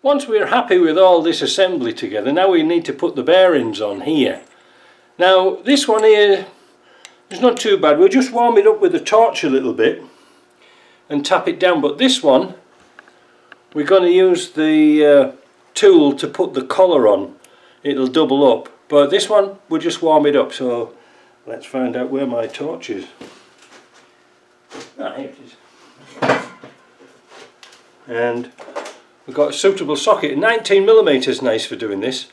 once we're happy with all this assembly together, now we need to put the bearings on here. Now this one here is not too bad. We'll just warm it up with a torch a little bit and tap it down, but this one we're going to use the tool to put the collar on. It'll double up, but this one we'll just warm it up. So let's find out where my torch is. Ah, here it is. And we've got a suitable socket. 19mm is nice for doing this,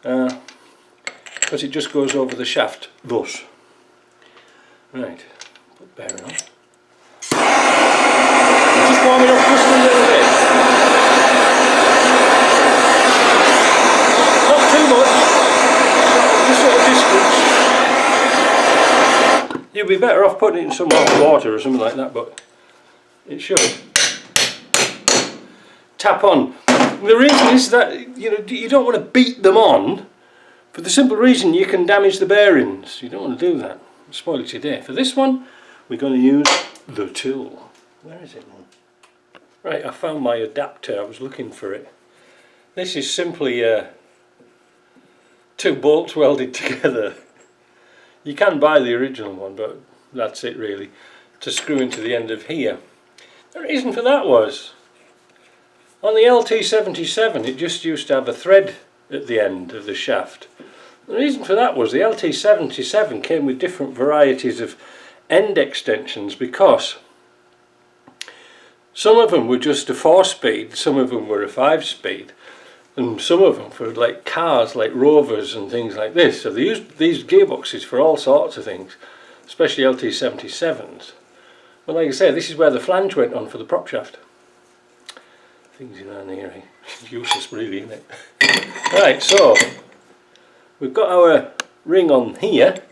because it just goes over the shaft thus. Right, put bearing on. Just warm it up just a little bit. Not too much, just sort of distance. You'd be better off putting it in some hot water or something like that, but it should. Tap on. The reason is that you don't want to beat them on, for the simple reason you can damage the bearings. You don't want to do that. Spoil it your day. For this one, we're going to use the tool. Where is it now? Right, I found my adapter. I was looking for it. This is simply two bolts welded together. You can buy the original one, but that's it really, to screw into the end of here. The reason for that was, on the LT77 it just used to have a thread at the end of the shaft. The reason for that was the LT77 came with different varieties of end extensions, because some of them were just a 4-speed, some of them were a 5-speed, and some of them for like cars like Rovers and things like this. So they used these gearboxes for all sorts of things, especially LT77s. But like I say, this is where the flange went on for the prop shaft. Things in down here, it's useless really, isn't it? Right, so we've got our ring on here.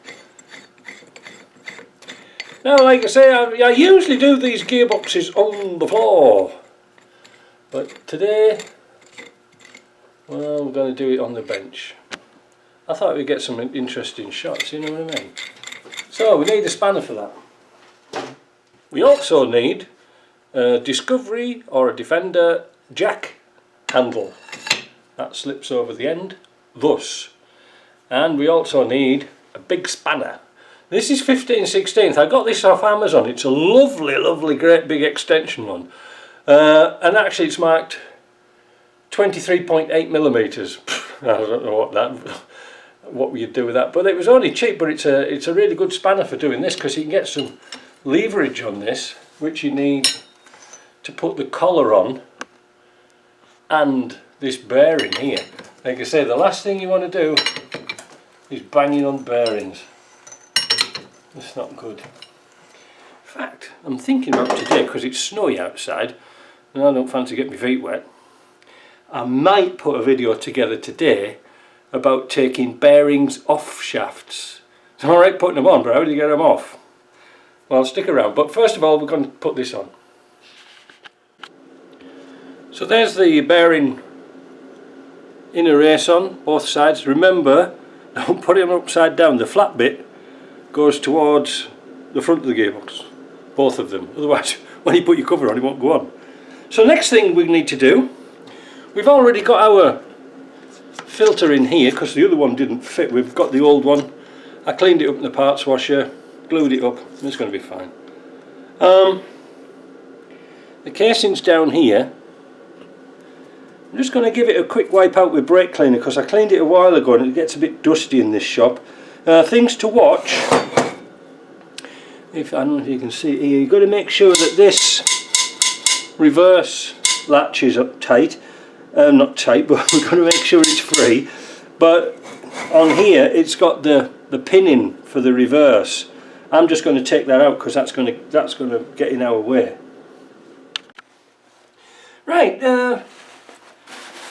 Now, like I say, I usually do these gearboxes on the floor, but today, well, we're going to do it on the bench. I thought we'd get some interesting shots, you know what I mean? So we need a spanner for that. We also need a Discovery or a Defender jack handle that slips over the end thus, and we also need a big spanner. This is 15/16. I got this off Amazon. It's a lovely great big extension one, and actually it's marked 23.8mm. I don't know what you'd do with that, but it was only cheap. But it's a really good spanner for doing this, because you can get some leverage on this, which you need to put the collar on and this bearing here. Like I say, the last thing you want to do is banging on bearings. It's not good. In fact, I'm thinking about today, because it's snowy outside and I don't fancy getting my feet wet, I might put a video together today about taking bearings off shafts. It's alright putting them on, but how do you get them off? Well, stick around. But first of all, we're going to put this on. So there's the bearing inner race on both sides. Remember, don't put it upside down. The flat bit goes towards the front of the gearbox, both of them. Otherwise, when you put your cover on, it won't go on. So next thing we need to do, we've already got our filter in here, because the other one didn't fit. We've got the old one. I cleaned it up in the parts washer, glued it up. It's going to be fine. The casing's down here. I'm just going to give it a quick wipe out with brake cleaner, because I cleaned it a while ago and it gets a bit dusty in this shop. Things to watch, I don't know if you can see here, you've got to make sure that this reverse latch is up tight. Not tight, but we've got to make sure it's free. But on here it's got the pinning for the reverse. I'm just going to take that out, because that's going to get in our way. Right,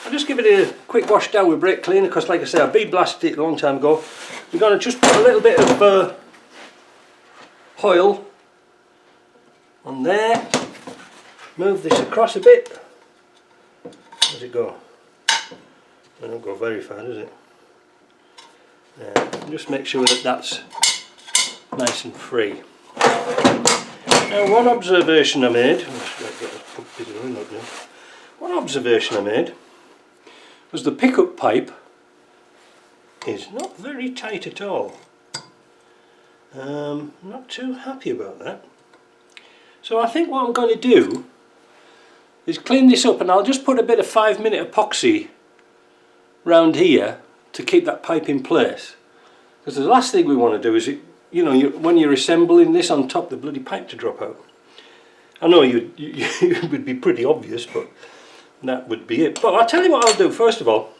I'll just give it a quick wash down with brake cleaner, because like I said, I bead blasted it a long time ago. We're going to just put a little bit of oil on there, move this across a bit. Does it go? It don't go very far, does it? Just make sure that that's nice and free. Now, one observation I made, one observation I made was the pickup pipe is not very tight at all. Not too happy about that. So I think what I'm going to do is clean this up, and I'll just put a bit of 5-minute epoxy round here to keep that pipe in place. Because the last thing we want to do is, when you're assembling this on top, the bloody pipe to drop out. I know it would be pretty obvious, but that would be it. But I'll tell you what I'll do first of all.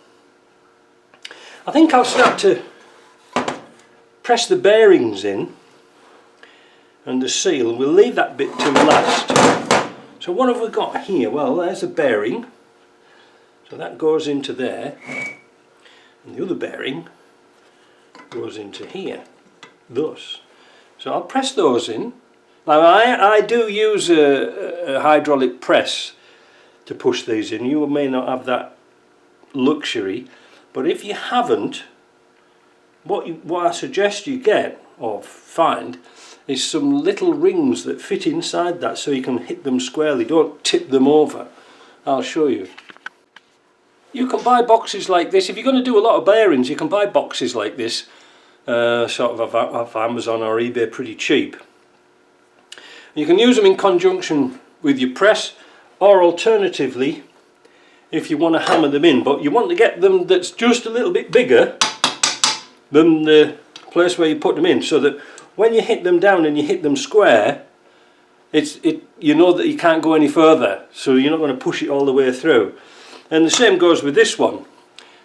I think I'll start to press the bearings in and the seal. We'll leave that bit till last. So what have we got here? Well, there's a bearing. So that goes into there. And the other bearing goes into here. Thus. So I'll press those in. Now I do use a hydraulic press to push these in. You may not have that luxury, but if you haven't, what I suggest you get or find is some little rings that fit inside that, so you can hit them squarely. Don't tip them over. I'll show you. You can buy boxes like this. If you're going to do a lot of bearings, you can buy boxes like this sort of off Amazon or eBay pretty cheap. You can use them in conjunction with your press, or alternatively if you want to hammer them in, but you want to get them that's just a little bit bigger than the place where you put them in, so that when you hit them down and you hit them square, you know that you can't go any further, so you're not going to push it all the way through. And the same goes with this one.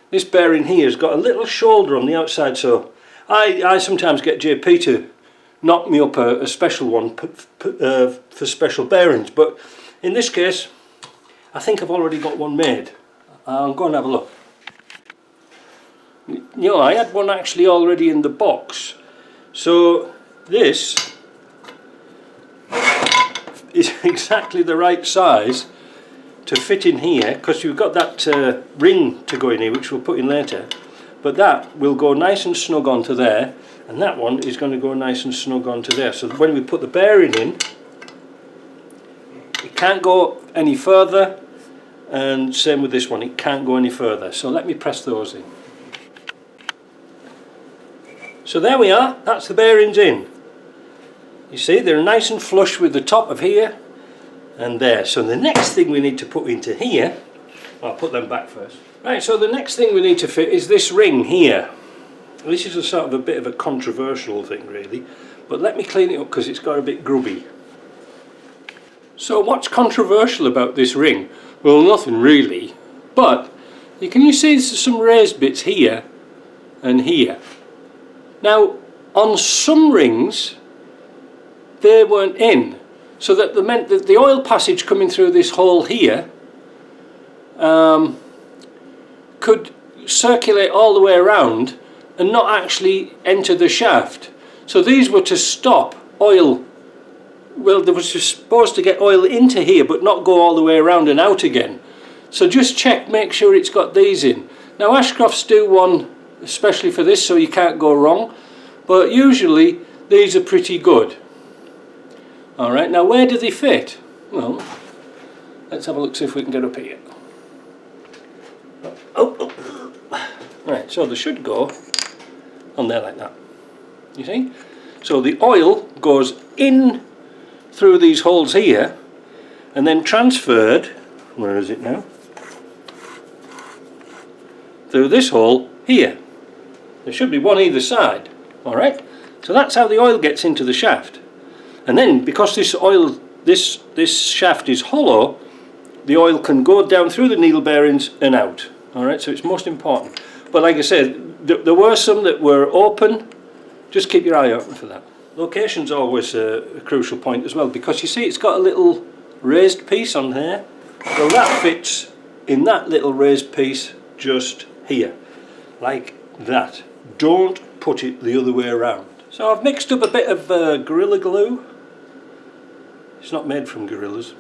This bearing here has got a little shoulder on the outside, so I sometimes get JP to knock me up a special one for special bearings, but in this case I think I've already got one made. I'll go and have a look. I had one actually already in the box, so this is exactly the right size to fit in here, because you've got that ring to go in here, which we'll put in later, but that will go nice and snug onto there, and that one is going to go nice and snug onto there, so when we put the bearing in, it can't go any further, and same with this one, it can't go any further. So let me press those in. So there we are, that's the bearings in. You see, they're nice and flush with the top of here and there. So the next thing we need to put into here, I'll put them back first. Right, so the next thing we need to fit is this ring here. This is a sort of a bit of a controversial thing really, but let me clean it up because it's got a bit grubby. So what's controversial about this ring? Well, nothing really, but can you see some raised bits here and here? Now on some rings they weren't in, so that meant that the oil passage coming through this hole here could circulate all the way around and not actually enter the shaft. So these were to stop oil. Well, they were supposed to get oil into here but not go all the way around and out again. So just check, make sure it's got these in. Now Ashcrofts do one especially for this, so you can't go wrong, but usually these are pretty good. Alright, now where do they fit? Well, let's have a look, see if we can get up here. Oh. Right, so they should go on there like that. You see? So the oil goes in through these holes here and then transferred, where is it now? Through this hole here. There should be one either side. Alright? So that's how the oil gets into the shaft. And then because this oil, this shaft is hollow, the oil can go down through the needle bearings and out. Alright, so it's most important. But like I said, there were some that were open. Just keep your eye open for that. Location's always a crucial point as well, because you see it's got a little raised piece on here. So that fits in that little raised piece just here, like that. Don't put it the other way around. So I've mixed up a bit of Gorilla Glue. It's not made from gorillas.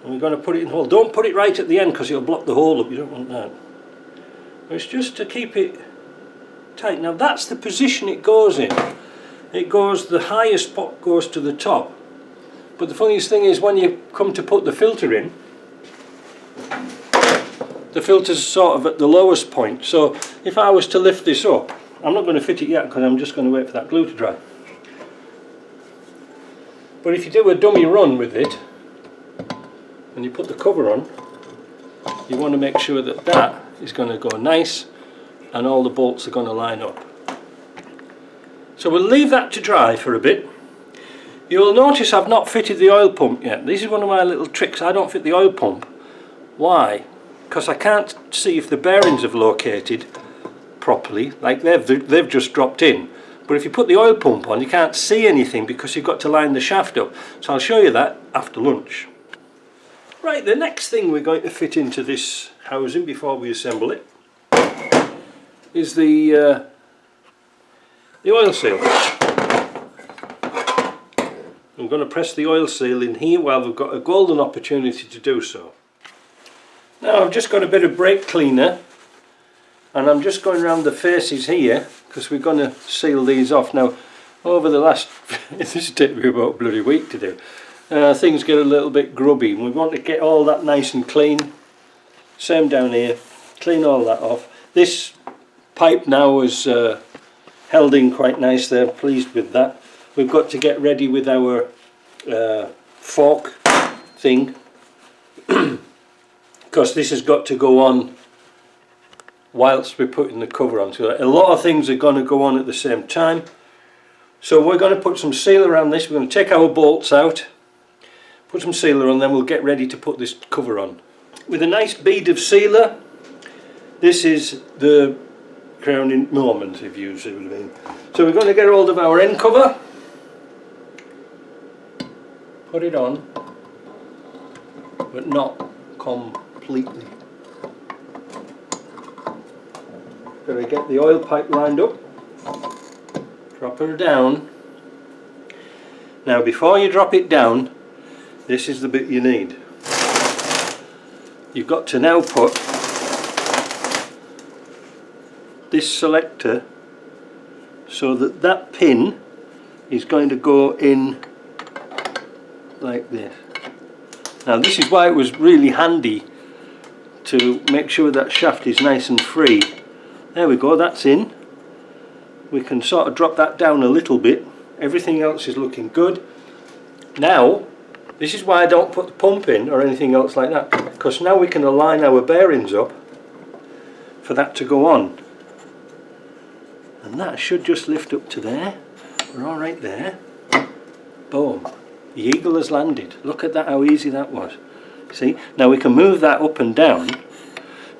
And we're going to put it in the hole. Don't put it right at the end because it'll block the hole up. You don't want that. It's just to keep it tight. Now that's the position it goes in. It goes, the highest pot goes to the top. But the funniest thing is when you come to put the filter in, the filter's sort of at the lowest point, so if I was to lift this up, I'm not going to fit it yet because I'm just going to wait for that glue to dry. But if you do a dummy run with it and you put the cover on, you want to make sure that that is going to go nice and all the bolts are going to line up. So we'll leave that to dry for a bit. You'll notice I've not fitted the oil pump yet. This is one of my little tricks. I don't fit the oil pump. Why? Because I can't see if the bearings have located properly, like they've just dropped in. But if you put the oil pump on, you can't see anything because you've got to line the shaft up. So I'll show you that after lunch. Right, the next thing we're going to fit into this housing before we assemble it is the oil seal. I'm going to press the oil seal in here while we've got a golden opportunity to do so. Now I've just got a bit of brake cleaner and I'm just going around the faces here because we're going to seal these off. Now over the last, this has taken me about a bloody week to do, things get a little bit grubby and we want to get all that nice and clean. Same down here, clean all that off. This pipe now is held in quite nice there, pleased with that. We've got to get ready with our fork thing because this has got to go on whilst we're putting the cover on. So a lot of things are going to go on at the same time. So we're going to put some sealer around this. We're going to take our bolts out, put some sealer on, then we'll get ready to put this cover on. With a nice bead of sealer, this is the crowning moment, if you see what I mean. So we're going to get hold of our end cover, put it on, but not completely. Got to get the oil pipe lined up, drop her down. Now before you drop it down, this is the bit you need. You've got to now put this selector so that that pin is going to go in like this. Now this is why it was really handy to make sure that shaft is nice and free. There we go, that's in. We can sort of drop that down a little bit. Everything else is looking good. Now, this is why I don't put the pump in or anything else like that, because now we can align our bearings up for that to go on. And that should just lift up to there. We're all right there. Boom. The eagle has landed. Look at that, how easy that was. See? Now we can move that up and down.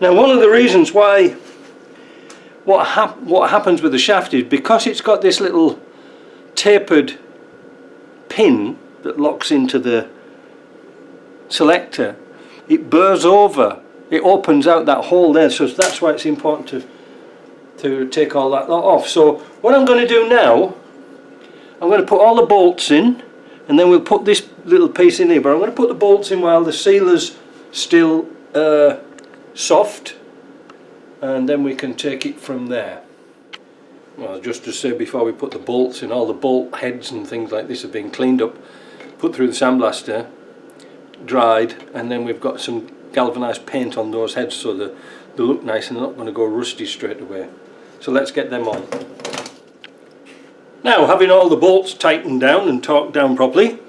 Now one of the reasons why what happens with the shaft is because it's got this little tapered pin that locks into the selector, it burrs over, it opens out that hole there, so that's why it's important to take all that off. So what I'm going to do now, I'm going to put all the bolts in and then we'll put this little piece in here, but I'm going to put the bolts in while the sealer's still soft, and then we can take it from there. Well, just to say before we put the bolts in, all the bolt heads and things like this have been cleaned up, put through the sandblaster, dried, and then we've got some galvanised paint on those heads so that they look nice and they're not going to go rusty straight away. So let's get them on. Now, having all the bolts tightened down and torqued down properly,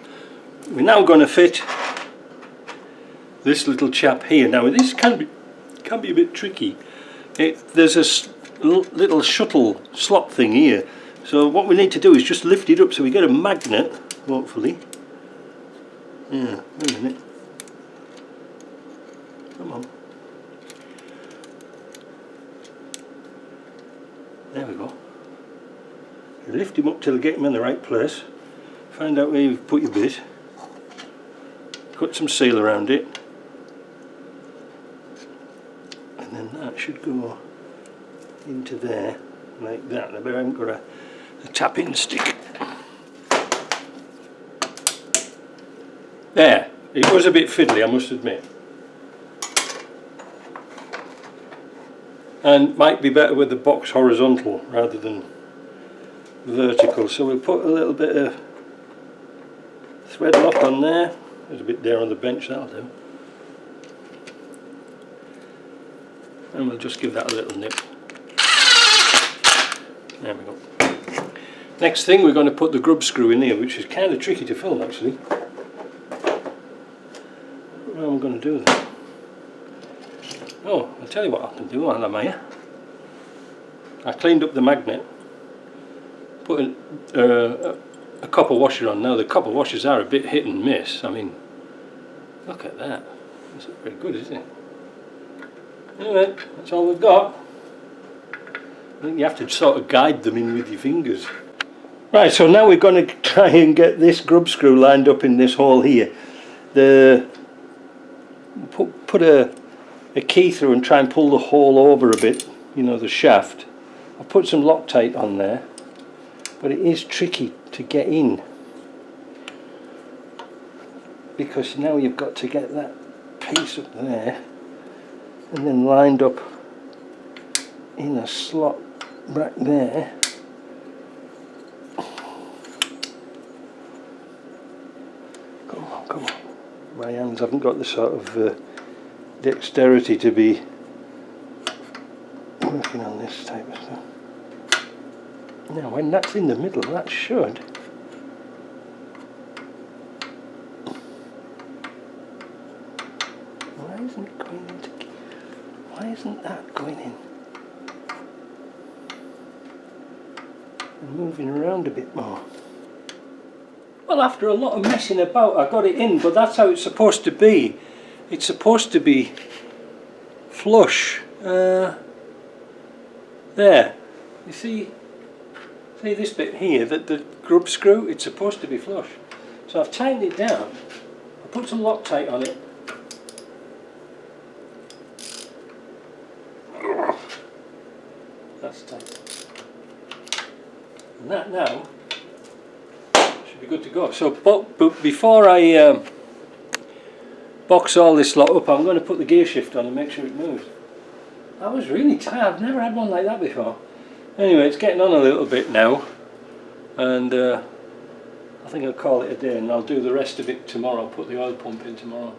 we're now going to fit this little chap here. Now this can be a bit tricky. There's a little shuttle slot thing here, so what we need to do is just lift it up so we get a magnet, hopefully. Yeah, wait a minute. Come on. There we go. You lift him up till you get him in the right place. Find out where you've put your bit. Cut some seal around it. And then that should go into there, like that. I haven't got a tap-in stick. There, it was a bit fiddly, I must admit. And might be better with the box horizontal rather than vertical. So we'll put a little bit of thread lock on there. There's a bit there on the bench, that'll do. and we'll just give that a little nip. There we go. Next thing, we're going to put the grub screw in here, which is kind of tricky to film actually. How am I going to do that? Oh, I'll tell you what I can do while I'm here. I cleaned up the magnet, put a copper washer on. Now the copper washers are a bit hit and miss. I mean, look at that. It's very good, isn't it? Anyway, that's all we've got. I think you have to sort of guide them in with your fingers. Right, so now we're going to try and get this grub screw lined up in this hole here. Put a key through and try and pull the hole over a bit, you know, the shaft. I've put some Loctite on there, but it is tricky to get in, because now you've got to get that piece up there and then lined up in a slot back there. Come on, come on. My hands haven't got the sort of dexterity to be working on this type of stuff. Now when that's in the middle, that should. Why isn't it going into? Why isn't that going in? I'm moving around a bit more. Well, after a lot of messing about, I got it in, but that's how it's supposed to be. It's supposed to be flush. There. You see this bit here, that the grub screw, it's supposed to be flush. So I've tightened it down. I put some Loctite on it. That's tight. And that now should be good to go. So, but before I box all this lot up, I'm going to put the gear shift on and make sure it moves. That was really tight. I've never had one like that before. Anyway, it's getting on a little bit now, and I think I'll call it a day, and I'll do the rest of it tomorrow. Put the oil pump in tomorrow.